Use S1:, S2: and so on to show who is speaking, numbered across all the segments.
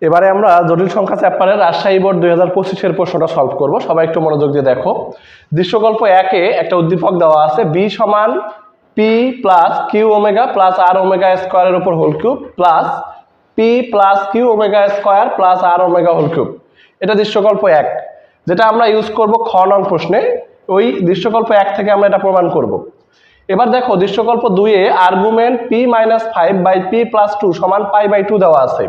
S1: এবারে আমরা জটিল সংখ্যা চ্যাপ্টারের রাজশাহী বোর্ড 2025-এর প্রশ্নটা সলভ করব। সবাই একটু মনোযোগ দিয়ে দেখো। দৃশ্যকল্প 1-এ একটা উদ্দীপক দেওয়া আছে b সমান p plus q omega plus r omega স্কোয়ারের উপর whole cube plus p plus q omega square plus r omega whole cube. এটা দৃশ্যকল্প 1, যেটা আমরা ইউজ করব খ নং প্রশ্নে। ওই দৃশ্যকল্প 1 থেকে আমরা এটা প্রমাণ করব। এবার দেখো দৃশ্যকল্প 2-এ argument p minus 5/p plus 2 সমান π/2 দেওয়া আছে।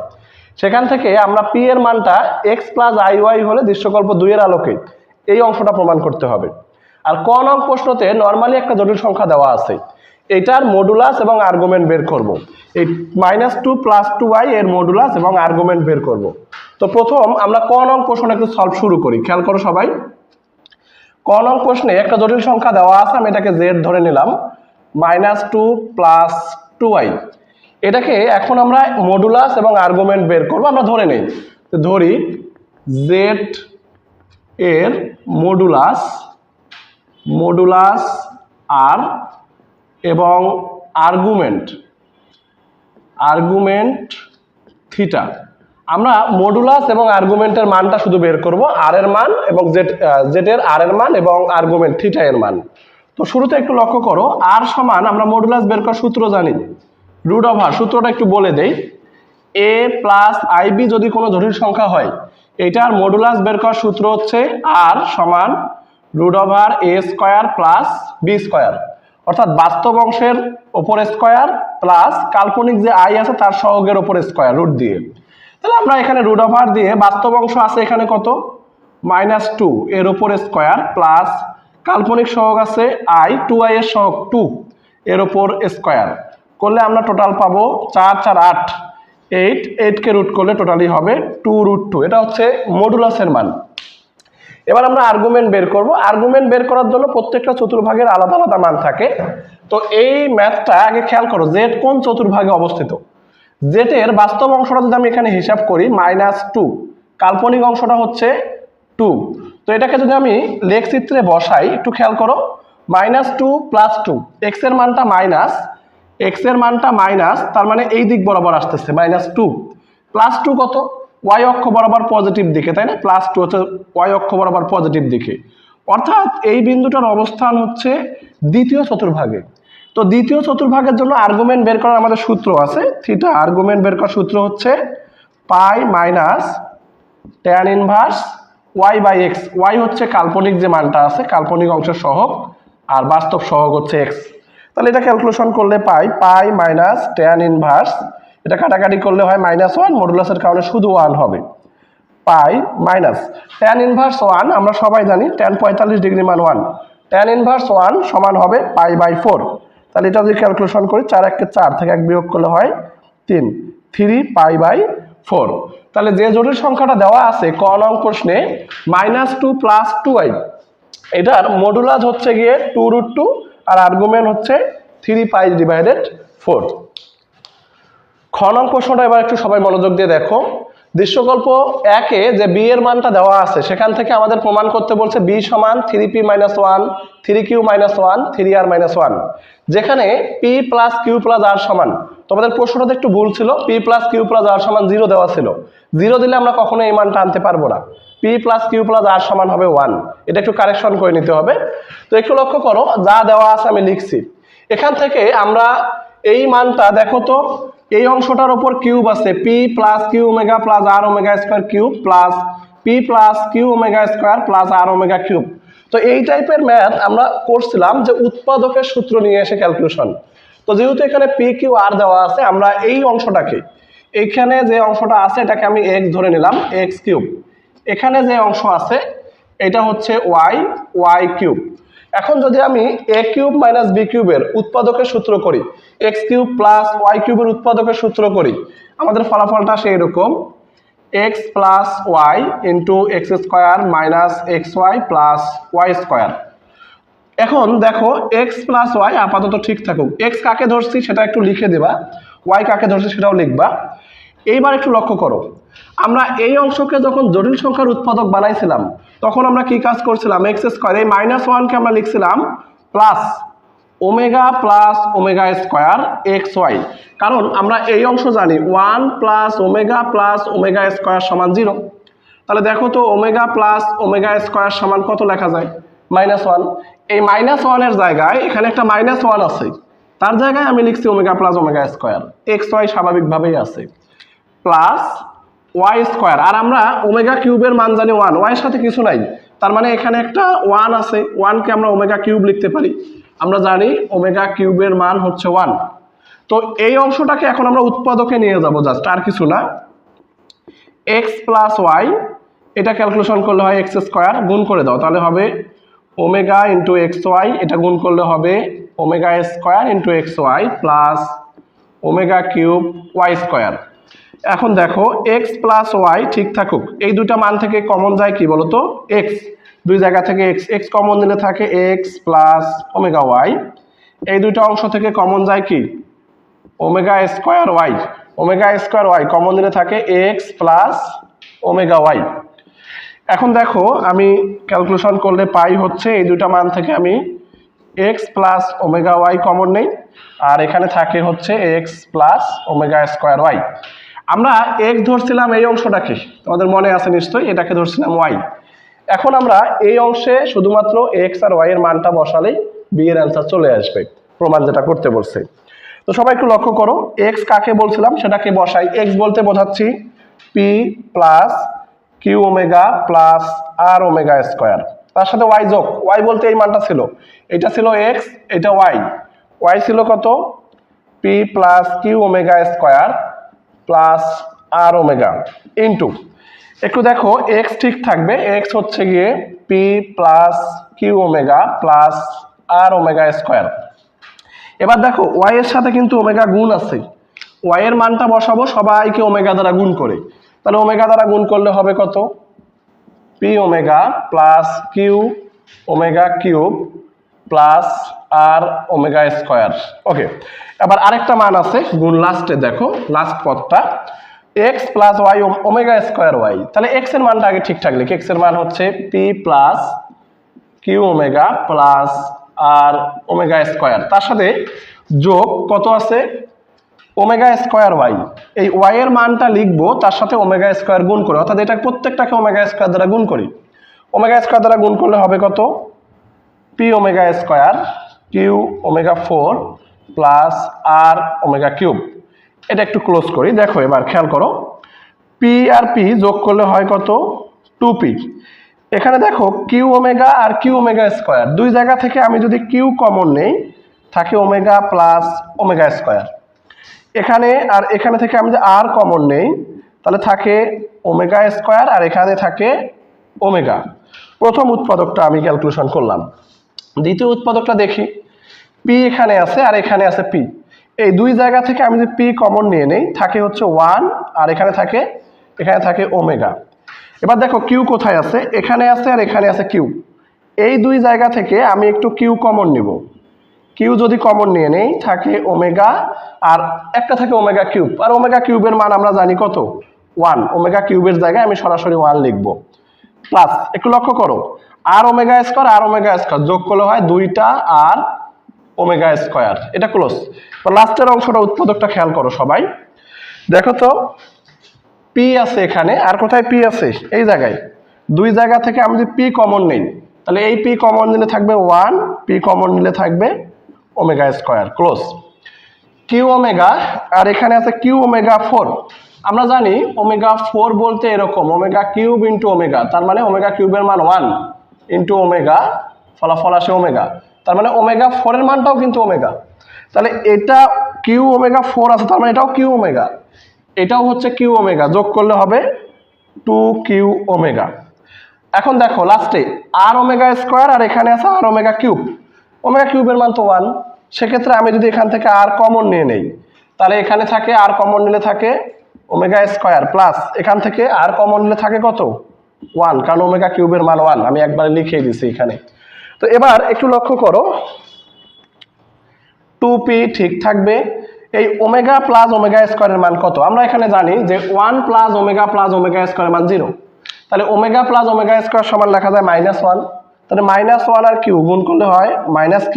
S1: সেখান থেকে আমরা p এর মানটা x প্লাস iy হলে দৃশ্যকল্প 2-এর আলোকে এই অংশটা প্রমাণ করতে হবে। আর ক নং প্রশ্নতে নর্মালি একটা জটিল সংখ্যা দেওয়া আছে, এটার মডুলাস এবং আর্গুমেন্ট বের করব। এই -2 + 2y এর মডুলাস এবং আর্গুমেন্ট বের করব। তো প্রথম আমরা ক নং প্রশ্নটা একটু সলভ শুরু করি। খেয়াল করো সবাই। ক নং প্রশ্নে একটা জটিল সংখ্যা দেওয়া আছে, আমি এটাকে z ধরে নিলাম, -2 + 2y। এটাকে এখন আমরা মডুলাস এবং আর্গুমেন্ট বের করব। আমরা ধরে নেই, ধরি z এর মডুলাস আর এবং আর্গুমেন্ট থিটা। আমরা মডুলাস এবং আর্গুমেন্টের মানটা শুধু বের করব, আর এর মান এবং জেড এর আর এর মান এবং আর্গুমেন্ট থিটা এর মান। তো শুরুতে একটু লক্ষ্য করো, আর সমান আমরা মডুলাস বের করার সূত্র জানি, রুট ওভার। সূত্রটা একটু বলে দেই, a প্লাস আইb যদি কোনো জটিল সংখ্যা হয়, এটার মডুলাস বের করার সূত্র হচ্ছে আর সমান root over a square plus b square, অর্থাৎ বাস্তব অংশের ওপর স্কোয়ার প্লাস কাল্পনিক যে আই আছে তার সহগের ওপর স্কোয়ার রুট দিয়ে। তাহলে আমরা এখানে রুট ওভার দিয়ে বাস্তব অংশ আছে এখানে কত -2 এর ওপর স্কোয়ার প্লাস কাল্পনিক সহগ আছে i 2i এর সহগ 2 এর ওপর স্কোয়ার করলে আমরা টোটাল পাবো 4 4 8 8 কে রুট করলে টোটালি হবে 2√2। এটা হচ্ছে মডুলাসের মান। এবার আমরা আর্গুমেন্ট বের করব। আর্গুমেন্ট বের করার জন্য প্রত্যেকটা চতুর্ভাগের আলাদা আলাদা মান থাকে। তো এই ম্যাথটা আগে খেয়াল করো, জেড কোন চতুর্ভাগে অবস্থিত। জেড এর বাস্তব অংশটা যদি আমি এখানে হিসাব করি -2, কাল্পনিক অংশটা হচ্ছে 2। তো এটাকে যদি আমি লেখচিত্রে বসাই, একটু খেয়াল করো, -2 + 2, x এর মানটা মাইনাস, তার মানে এই দিক বরাবর আসতেছে -2 + 2 কত, y অক্ষ বরাবর পজিটিভ দিকে, তাই না? +2 হচ্ছে y অক্ষ বরাবর পজিটিভ দিকে, অর্থাৎ এই বিন্দুটার অবস্থান হচ্ছে দ্বিতীয় চতুর্ভাগে। তো দ্বিতীয় চতুর্ভাগের জন্য আর্গুমেন্ট বের করার আমাদের সূত্র আছে থিটা। আর্গুমেন্ট বের করার সূত্র হচ্ছে π minus tan inverse y/x। y হচ্ছে কাল্পনিক যে মানটা আছে, কাল্পনিক অংশের সহগ, আর বাস্তব সহগ হচ্ছে x। তাহলে এটা ক্যালকুলেশন করলে পাই π মাইনাস tan ইনভার্স, এটা কাটাকাটি করলে হয় -1, মডুলাসের কারণে শুধু 1 হবে, পাই মাইনাস tan ইনভার্স 1, আমরা সবাই জানি tan 45 ডিগ্রি মান 1, tan ইনভার্স 1 সমান হবে π/4। তাহলে এটা যদি ক্যালকুলেশন করি 4 1 কে 4 থেকে 1 বিয়োগ করলে হয় 3 π/4। তাহলে যে জটিল সংখ্যাটা দেওয়া আছে ক নং প্রশ্নে -2 + 2i, এটার মডুলাস হচ্ছে গিয়ে 2√2 আর আর্গুমেন্ট হচ্ছে 3π/4। খ নং প্রশ্নটা এবার একটু সবাই মনোযোগ দিয়ে দেখো। দৃশ্যকল্প 1-এ যে b এর মানটা দেওয়া আছে সেখান থেকে আমাদের প্রমাণ করতে বলছে b সমান 3p - 1 3q - 1 3r - 1, যেখানে p plus q plus r সমান, তোমাদের প্রশ্নটাতে একটু ভুল ছিল, p plus q plus r সমান 0 দেওয়া ছিল। 0 দিলে আমরা কখনো এই মানটা আনতে পারবো না। p plus q plus r সমান হবে 1, এটা একটু কারেকশন করে নিতে হবে। তো একটু লক্ষ্য করো, যা দেওয়া আছে আমি লিখছি। এখান থেকে আমরা এই মানটা দেখো তো, এই অংশটার উপর কিউব আছে, p plus q omega plus r omega square cube plus p plus q omega square plus r omega cube. তো এই টাইপের ম্যাথ আমরা করছিলাম যে উৎপাদকের সূত্র নিয়ে এসে ক্যালকুলেশন। তো যেহেতু এখানে p কিউ আর দেওয়া আছে, আমরা এই অংশটাকে, এইখানে যে অংশটা আছে এটাকে আমি x ধরে নিলাম, x কিউব। এখানে যে অংশ আছে এটা হচ্ছে y কিউব। এখন যদি আমি a কিউব মাইনাস b কিউবের উৎপাদকের সূত্র করি, x কিউব প্লাস y কিউবের উৎপাদকের সূত্র করি, আমাদের ফলাফলটা সেই রকম, x plus y into x square minus xy plus y square. এখন দেখো x প্লাস y আপাতত ঠিক থাকুক, x কাকে ধরছি সেটা একটু লিখে দেবা, y কাকে ধরছি সেটাও লিখবা। এইবার একটু লক্ষ্য করো, আমরা এই অংশকে যখন জটিল সংখ্যার উৎপাদক বানাইছিলাম তখন আমরা কি কাজ করছিলাম, x স্কোয়ার, এই -1 কে আমরা লিখছিলাম plus omega plus omega square x y, কারণ আমরা এই অংশ জানি 1 প্লাস ওমেগা স্কোয়ার সমান 0। তাহলে দেখো তো ওমেগা প্লাস ওমেগা স্কোয়ার সমান কত লেখা যায়? -1। এই -1 জায়গায় এখানে একটা -1 আছে, তার জায়গায় আমি লিখছি omega plus omega square, x y স্বাভাবিকভাবেই আছে, প্লাস ওয়াই স্কোয়ার। আর আমরা ওমেগা কিউবের মান জানি 1, ওয়াই এর সাথে কিছু নাই, তার মানে এখানে একটা 1 আছে, 1কে আমরা ওমেগা কিউব লিখতে পারি। আমরা জানি ওমেগা কিউবের মান হচ্ছে 1। তো এই অংশটাকে এখন আমরা উৎপাদকে নিয়ে যাব, জাস্ট আর কিছু না। এক্স প্লাস ওয়াই, এটা ক্যালকুলেশন করলে হয় এক্স স্কোয়ার, গুণ করে দাও, তাহলে হবে ওমেগা ইন্টু এক্স ওয়াই, এটা গুণ করলে হবে omega square into x y plus omega cube y square. এখন দেখো এক্স প্লাস ওয়াই ঠিক থাকুক, এই দুটা মান থেকে কমন যায় কি বলতো? এক্স, দুই জায়গা থেকে এক্স, এক্স কমন নিলে থাকে এক্স প্লাস ওমেগা ওয়াই। এই দুইটা অংশ থেকে কমন যায় কি? Omega square y, omega square y common নিলে থাকে এক্স প্লাস ওমেগা ওয়াই। এখন দেখো আমি ক্যালকুলেশন করলে পাই হচ্ছে এই দুটা মান থেকে আমি x plus omega y common নেই, আর এখানে থাকে হচ্ছে x plus omega square y. আমরা এক্স ধরছিলাম এই অংশটাকে, তোমাদের মনে আছে নিশ্চয়ই, এটাকে ধরছিলাম ওয়াই। এখন আমরা এই অংশে শুধুমাত্র এক্স আর ওয়াই এর মানটা বসালেই বি এর অ্যান্সার চলে আসবে, প্রমাণ যেটা করতে বলছে। তো সবাই একটু লক্ষ্য করো, এক্স কাকে বলছিলাম সেটাকে বসাই। এক্স বলতে বোঝাচ্ছি p plus q omega plus r omega square, তার সাথে ওয়াই যোগ। ওয়াই বলতে এই মানটা ছিল, এটা ছিল এক্স, এটা ওয়াই। ওয়াই ছিল কত? P plus q omega square plus r omega into, একটু দেখো এক্স ঠিক থাকবে, এক্স হচ্ছে গিয়ে p plus q omega plus r omega square. এবার দেখো ওয়াই এর সাথে কিন্তু ওমেগা গুণ আছে, ওয়াই এর মানটা বসাবো সবাইকে ওমেগা দ্বারা গুণ করে, তাহলে ওমেগা দ্বারা গুণ করলে হবে কত? P omega plus q omega cube plus r omega square. Okay, এবার আরেকটা মান আছে গুণ লাস্টে, দেখো লাস্ট পদটা x plus y omega square y. তাহলে এক্স এর মানটা আগে ঠিকঠাক লিখি, এক্স এর মান হচ্ছে p plus q omega plus r omega square, তার সাথে যোগ কত আছে? Omega square y. এই ওয়াই এর মানটা লিখবো তার সাথে ওমেগা স্কোয়ার গুণ করে, অর্থাৎ এটা প্রত্যেকটাকে ওমেগা স্কোয়ার দ্বারা গুণ করি। ওমেগা স্কোয়ার দ্বারা গুণ করলে হবে কত? P omega square q omega 4 plus r omega cube. এটা একটু ক্লোজ করি, দেখো এবার খেয়াল করো, পি আর পি যোগ করলে হয় কত? 2p। এখানে দেখো কিউ ওমেগা আর কিউ ওমেগা স্কোয়ার, দুই জায়গা থেকে আমি যদি কিউ কমন নেই থাকে ওমেগা প্লাস ওমেগা স্কোয়ার। এখানে আর এখানে থেকে আমি যদি আর কমন নেই তাহলে থাকে ওমেগা স্কোয়ার, আর এখানে থাকে ওমেগা। প্রথম উৎপাদকটা আমি ক্যালকুলেশন করলাম। দ্বিতীয় উৎপাদকটা দেখি, পি এখানে আছে আর এখানে আছে পি, এই দুই জায়গা থেকে আমি যদি পি কমন নিয়ে নেই থাকে হচ্ছে 1, আর এখানে থাকে ওমেগা। এবার দেখো কিউ কোথায় আছে? এখানে আছে আর এখানে আছে কিউ, এই দুই জায়গা থেকে আমি একটু কিউ কমন নিব। কিউ যদি কমন নিয়ে নেই থাকে ওমেগা, আর একটা থাকে ওমেগা কিউব, আর ওমেগা কিউবের মান আমরা জানি কত? 1। ওমেগা কিউবের জায়গায় আমি সরাসরি 1 লিখব, প্লাস একটু লক্ষ্য করো আর ওমেগা স্কোয়ার যোগ করলে হয় 2টা আর ওমেগা স্কোয়ার, এটা ক্লোজ। লাস্টের অংশটা উৎপাদকটা খেয়াল করো সবাই, দেখো তো পি আছে এখানে, আর কোথায় পি আছে? এই জায়গায়। দুই জায়গা থেকে আমি যদি পি কমন নেই তাহলে এই পি কমন নিলে থাকবে 1, পি কমন নিলে থাকবে omega square, close. Q omega r এখানে আছে কিউ ওমেগা 4। আমরা জানি ওমেগা 4 বলতে এরকম ওমেগা কিউব ইন্টু ওমেগা, তার মানে ওমেগা কিউবের মান 1 ইন্টু ওমেগা, ফলাফল আসে ওমেগা, তার মানে ওমেগা 4 এর মানটাও কিন্তু ওমেগা। তাহলে এটা কিউ ওমেগা 4 আছে, তার মানে এটাও কিউ ওমেগা, এটাও হচ্ছে কিউ ওমেগা, যোগ করলে হবে 2 কিউ ওমেগা। এখন দেখো লাস্টে আর ওমেগা স্কোয়ার, আর এখানে আছে আর ওমেগা কিউব। ওমেগা কিউবের মান তো 1, সেক্ষেত্রে আমি যদি এখান থেকে আর কমন নিয়ে নেই তাহলে এখানে থাকে আর কমন নিলে থাকে ওমেগা স্কোয়ার, প্লাস এখান থেকে আর কমন নিলে থাকে কত? 1, কারণ ওমেগা কিউবের মান 1, আমি একবারে লিখেই দিছি এখানে। তো এবার একটু লক্ষ্য করো, 2p ঠিক থাকবে। এই ওমেগা প্লাস ওমেগা স্কোয়ারের মান কত? আমরা এখানে জানি যে 1 প্লাস ওমেগা স্কোয়ারের মান 0, তাহলে ওমেগা প্লাস ওমেগা স্কোয়ার সমান লেখা যায় -1, তাহলে -1 আর কিউ গুণ করলে হয় -q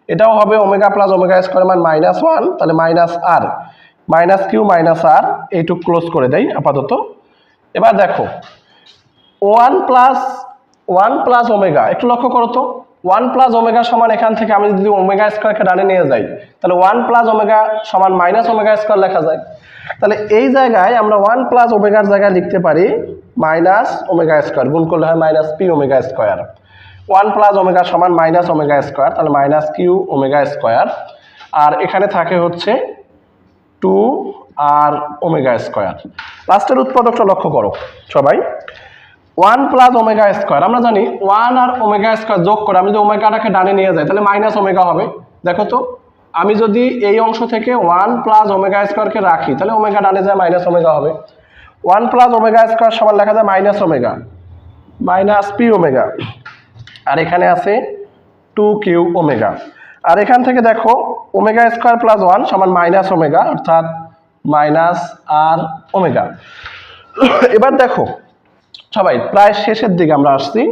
S1: এটাও হবে ওমেগা প্লাস ওমেগা স্কোয়ার মান -1, তাহলে -r -q -r এইটুক ক্লোজ করে দেই আপাতত। এবার দেখো 1 প্লাস ওমেগা, একটু লক্ষ্য করো তো 1 প্লাস ওমেগা সমান, এখান থেকে আমি যদি ওমেগা স্কোয়ারকে ডানে নিয়ে যাই তাহলে 1 প্লাস ওমেগা সমান মাইনাস ওমেগা স্কোয়ার লেখা যায়। তাহলে এই জায়গায় আমরা 1 প্লাস ওমেগার জায়গায় লিখতে পারি মাইনাস ওমেগা স্কোয়ার, গুণ করলে হয় -p omega square. 1 plus omega সমান মাইনাস ওমেগা স্কোয়ার, তাহলে -q ওমেগা স্কোয়ার। আর এখানে থাকে হচ্ছে 2r ওমেগা স্কোয়ার। লাস্টের উৎপাদকটা লক্ষ্য করো সবাই, 1 প্লাস ওমেগা স্কোয়ার, আমরা জানি 1 আর ওমেগা স্কোয়ার যোগ করে আমি যদি ওমেগাটাকে ডানে নিয়ে যাই তাহলে মাইনাস ওমেগা হবে। দেখো তো আমি যদি এই অংশ থেকে 1 প্লাস ওমেগা স্কোয়ারকে রাখি তাহলে ওমেগা ডানে যায় মাইনাস ওমেগা হবে। 1 প্লাস ওমেগা স্কোয়ার সমান লেখা যায় minus omega -p omega, r এখানে আছে 2q ওমেগা। আর এখান থেকে দেখো ওমেগা স্কোয়ার প্লাস 1 সমান মাইনাস ওমেগা, অর্থাৎ -r ওমেগা। এবার দেখো সবাই প্রায় শেষের দিকে আমরা আসছি,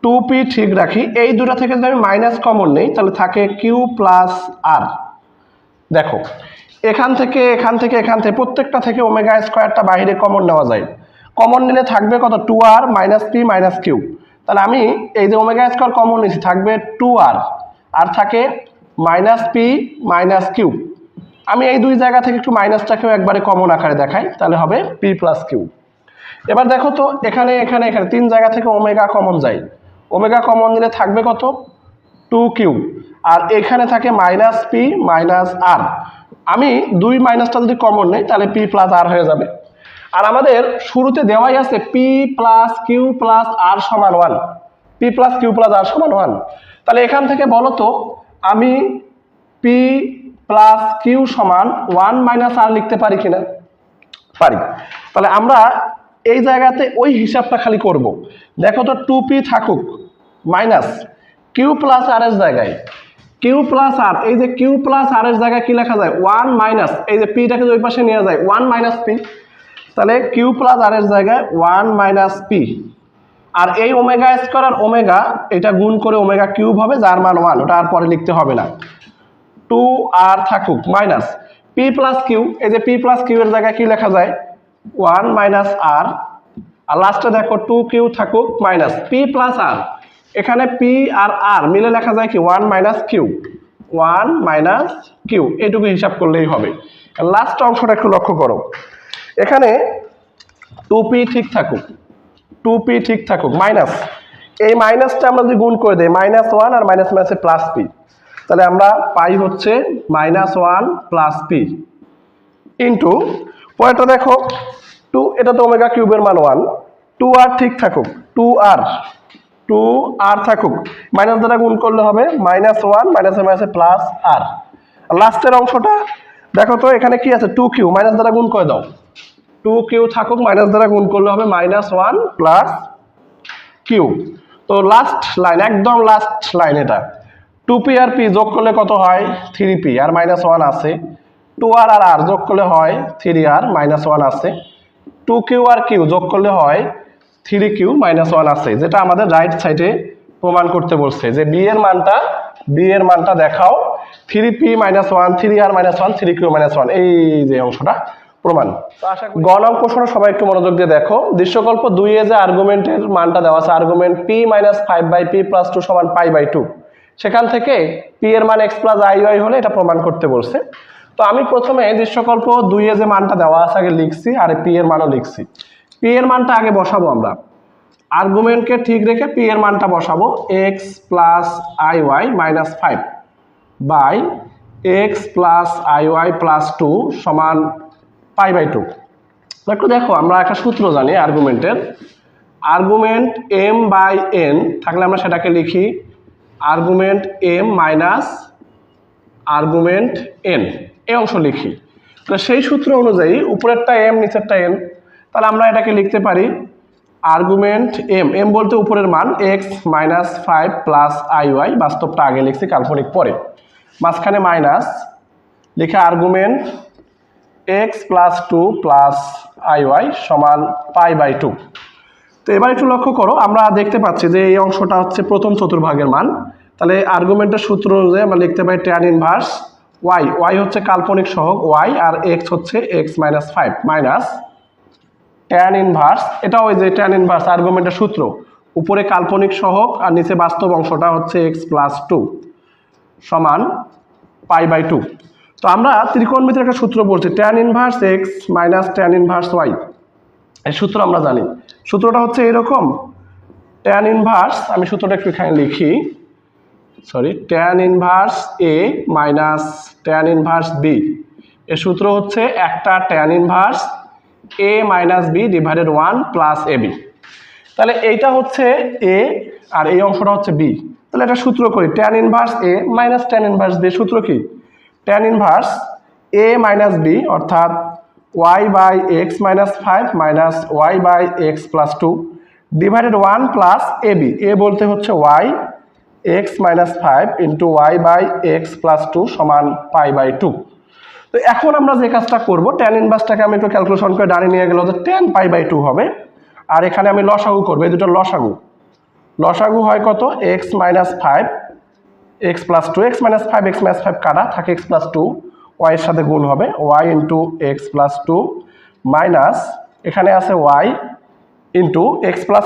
S1: 2p ঠিক রাখি, এই দুটা থেকে যদি আমি মাইনাস কমন নেই তাহলে থাকে q প্লাস r। দেখো এখান থেকে প্রত্যেকটা থেকে ওমেগা স্কোয়ারটা বাইরে কমন নেওয়া যায়, কমন নিলে থাকবে কত 2r -p -q। তাহলে আমি এই যে ওমেগা স্কোয়ার কমন নিয়েছি থাকবে 2r, আর থাকে -p -q। আমি এই দুই জায়গা থেকে একটু মাইনাসটাকেও একবারে কমন আকারে দেখাই, তাহলে হবে p প্লাস q। এবার দেখো তো এখানে তিন জায়গা থেকে ওমেগা কমন যায়, ওমেগা কমন নিলে থাকবে কত 2q, আর এখানে থাকে -p -r। আমি দুই মাইনাসটা যদি কমন নেই তাহলে p প্লাস r হয়ে যাবে। আর আমাদের শুরুতে দেওয়াই আছে p plus q plus r সমান 1, p plus q plus r সমান 1। তাহলে এখান থেকে বলো তো আমি p প্লাস q সমান 1 - r লিখতে পারি কিনা? পারি। তাহলে আমরা এই জায়গাতে ওই হিসাবটা খালি করব। দেখো তো 2p থাকুক মাইনাস q প্লাস r এর জায়গায় q প্লাস r, এই যে q প্লাস r এর জায়গায় কি লেখা যায় 1 মাইনাস, এই যে p টাকে ওই পাশে নিয়ে যায় 1 - p, তাহলে q প্লাস r এর জায়গায় 1 - p। আর এই ওমেগা স্কয়ার আর ওমেগা এটা গুণ করে ওমেগা কিউব হবে, যার মান 1, ওটা আর পরে লিখতে হবে না। 2r থাকুক মাইনাস p প্লাস q, এই যে p প্লাস q এর জায়গায় কি লেখা যায় 1 - r। আর লাস্টে দেখো 2q থাকুক মাইনাস p প্লাস r, এখানে p আর r মিলে লেখা যায় কি 1 - q, 1 - q, এইটুকু হিসাব করলেই হবে। লাস্ট অংশটা একটু লক্ষ্য করো, এখানে 2p ঠিক থাকুক মাইনাস, এই মাইনাসটা আমরা যদি গুণ করে দেই -1 আর মাইনাস মাইনাসে প্লাস p, তাহলে আমরা পাই হচ্ছে -1 প্লাস p ইন্টু পরেরটা দেখো 2, এটা তো ওমেগা কিউবের মান 1, 2r ঠিক থাকুক, 2r থাকুক, মাইনাস দ্বারা গুণ করলে হবে -1 মাইনাসে মাইনাসে প্লাস r। লাস্টের অংশটা দেখো তো এখানে কি আছে 2q, মাইনাস দ্বারা গুণ করে দাও, 2q থাকুক, মাইনাস দ্বারা গুণ করলে হবে -1 প্লাস q। তো লাস্ট লাইন, একদম লাস্ট লাইন এটা, 2p আর p যোগ করলে কত হয় 3p, আর -1 আছে, 2r আর r যোগ করলে হয় 3r, -1 আছে, 2q আর q যোগ করলে হয় 3q, -1 আছে, যেটা আমাদের রাইট সাইডে প্রমাণ করতে বলছে যে b এর মানটা দেখাও 3p -1, 3r -1, 3q -1, এই যে অংশটা প্রমাণ। গ নং প্রশ্নটা সবাই একটু মনোযোগ দিয়ে দেখো, দৃশ্যকল্প 2 এ যে আর্গুমেন্টের মানটা দেওয়া আছে, আর্গুমেন্ট p - 5/p + 2 = π/2, সেখান থেকে p এর মান x + iy হলে এটা প্রমাণ করতে বলছে। তো আমি প্রথমে দৃশ্যকল্প 2 এ যে মানটা দেওয়া আছে আগে লিখছি, আর p এর মানও লিখছি। p এর মানটা আগে বসাবো, আমরা আর্গুমেন্টকে ঠিক রেখে p এর মানটা বসাবো, x + iy - 5 by x + iy + 2 সমান π/2। একটু দেখো আমরা একটা সূত্র জানি আর্গুমেন্টের, আর্গুমেন্ট m/n থাকলে আমরা সেটাকে লিখি argument m minus argument n, এই অংশ লিখি। তো সেই সূত্র অনুযায়ী উপরেরটা m নিচেরটা n, তাহলে আমরা এটাকে লিখতে পারি আর্গুমেন্ট m বলতে উপরের মান x - 5 প্লাস iy, বাস্তবটা আগে লিখছি কাল্পনিক পরে, মাঝখানে মাইনাস লিখে আর্গুমেন্ট x + 2 প্লাস iy সমান π/2। তো এবার একটু লক্ষ্য করো, আমরা দেখতে পাচ্ছি যে এই অংশটা হচ্ছে প্রথম চতুর্ভাগের মান, তাহলে আর্গুমেন্টের সূত্র অনুযায়ী আমরা লিখতে পারি ট্যান ইনভার্স ওয়াই, ওয়াই হচ্ছে কাল্পনিক সহগ ওয়াই আর এক্স হচ্ছে x minus 5 minus tan inverse, এটা ওই যে ট্যান ইনভার্স আর্গুমেন্টের সূত্র, উপরে কাল্পনিক সহগ আর নিচে বাস্তব অংশটা হচ্ছে এক্স প্লাস 2 সমান π/2। তো আমরা ত্রিকোণমিতির একটা সূত্র বলছি tan inverse x minus tan inverse y, এই সূত্র আমরা জানি। সূত্রটা হচ্ছে এরকম, ট্যান ইনভার্স, আমি সূত্রটা একটু এখানে লিখি, sorry, tan inverse a minus tan inverse b, এর সূত্র হচ্ছে একটা tan inverse a minus b divided 1 plus a b. তাহলে এইটা হচ্ছে এ আর এই অংশটা হচ্ছে বি, তাহলে এটা সূত্র করি tan inverse a minus tan inverse b, সূত্র কি tan inverse a minus b অর্থাৎ y by x minus 5 minus y by x plus 2 divided 1 plus a b, a বলতে হচ্ছে y x minus 5 into y by x plus 2 সমান π/2। তো এখন আমরা যে কাজটা করবো ট্যান ইনভার্সটাকে আমি একটু ক্যালকুলেশন করে ডানে নিয়ে গেলে ট্যান π/2 হবে, আর এখানে আমি লসাগু করবো, এই দুটো লসাগু, লসাগু হয় কত x minus 5 x plus 2, x minus 5 কাটা থাকে এক্স প্লাস 2, ওয়াই এর সাথে গুণ হবে y into x plus 2 minus এখানে আছে ওয়াই ইন্টু এক্স প্লাস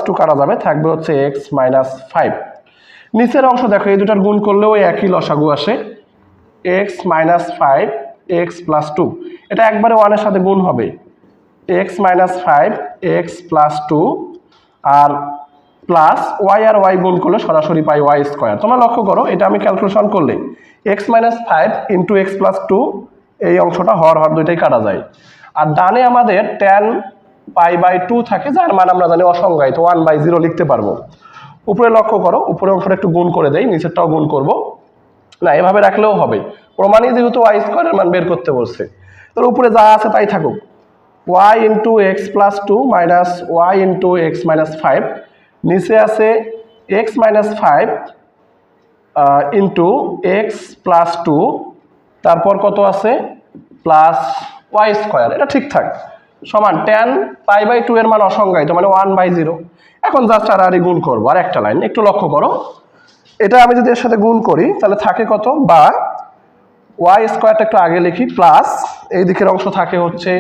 S1: 2 কাটা যাবে থাকবে হচ্ছে এক্স মাইনাস 5। নিচের অংশ দেখো এই দুটার গুণ করলেও একই লসাগু আসে এক্স মাইনাস 5 এক্স প্লাস 2, এটা একবারে ওয়ানের সাথে গুণ হবে এক্স মাইনাস 5 এক্স প্লাস 2 আর প্লাস ওয়াই আর ওয়াই গুণ করলে সরাসরি পাই ওয়াই স্কোয়ার। তোমরা লক্ষ্য করো এটা আমি ক্যালকুলেশন করলে x minus 5 into x plus 2 এই অংশটা হর দুইটাই কাটা যায়, আর ডানে আমাদের ট্যান π/2 থাকে যার মান আমরা জানি অসংজ্ঞায়িত 1/0 লিখতে পারবো। উপরে লক্ষ্য করো উপরে অংশটা একটু গুণ করে দেই, নিচেরটাও গুণ করব, না এভাবে রাখলেও হবে, প্রমাণই যেহেতু ওয়াই স্কোয়ারের মান বের করতে বলছে। তোর উপরে যা আছে তাই থাকুক, y into x plus 2 minus y into x minus 5, নিচে আছে x minus 5 into x plus 2, তারপর কত আছে প্লাস ওয়াই স্কোয়ার, এটা ঠিকঠাক সমান ট্যান π/2 এর মান অসংজ্ঞায়িত মানে 1/0। এখন জাস্ট আর গুণ করবো, আর একটা লাইন একটু লক্ষ্য করো, এটা আমি যদি এর সাথে গুণ করি তাহলে থাকে কত, বা ওয়াই স্কোয়ারটা একটু আগে লিখি প্লাস এই দিকের অংশ থাকে হচ্ছে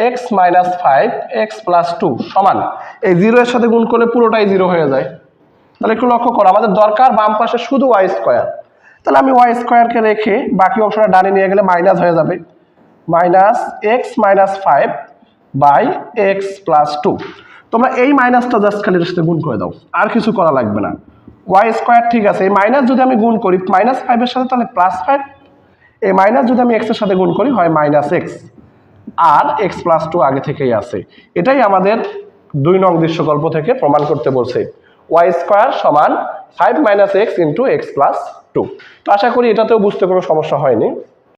S1: এক্স মাইনাস 5 এক্স প্লাস 2 সমান এই 0 এর সাথে গুণ করলে পুরোটাই 0 হয়ে যায়। তাহলে একটু লক্ষ্য করো আমাদের দরকার বাম পাশে শুধু ওয়াই স্কোয়ার, তাহলে আমি ওয়াই স্কোয়ারকে রেখে বাকি অংশটা ডানে নিয়ে গেলে মাইনাস হয়ে যাবে minus x minus 5 by x plus 2। তোমরা এই মাইনাসটা জাস্ট খালি এর সাথে গুণ করে দাও, আর কিছু করা লাগবে না। ওয়াই স্কোয়ার ঠিক আছে, এই মাইনাস যদি আমি গুণ করি মাইনাস 5 এর সাথে তাহলে প্লাস 5, এই মাইনাস যদি আমি এক্স এর সাথে গুণ করি হয় মাইনাস এক্স, আর এক্স প্লাস 2 আগে থেকেই আছে। এটাই আমাদের 2 নং দৃশ্যকল্প থেকে প্রমাণ করতে বলছে ওয়াই স্কোয়ার সমান 5 minus x into x plus 2। তো আশা করি এটাতেও বুঝতে কোনো সমস্যা হয়নি।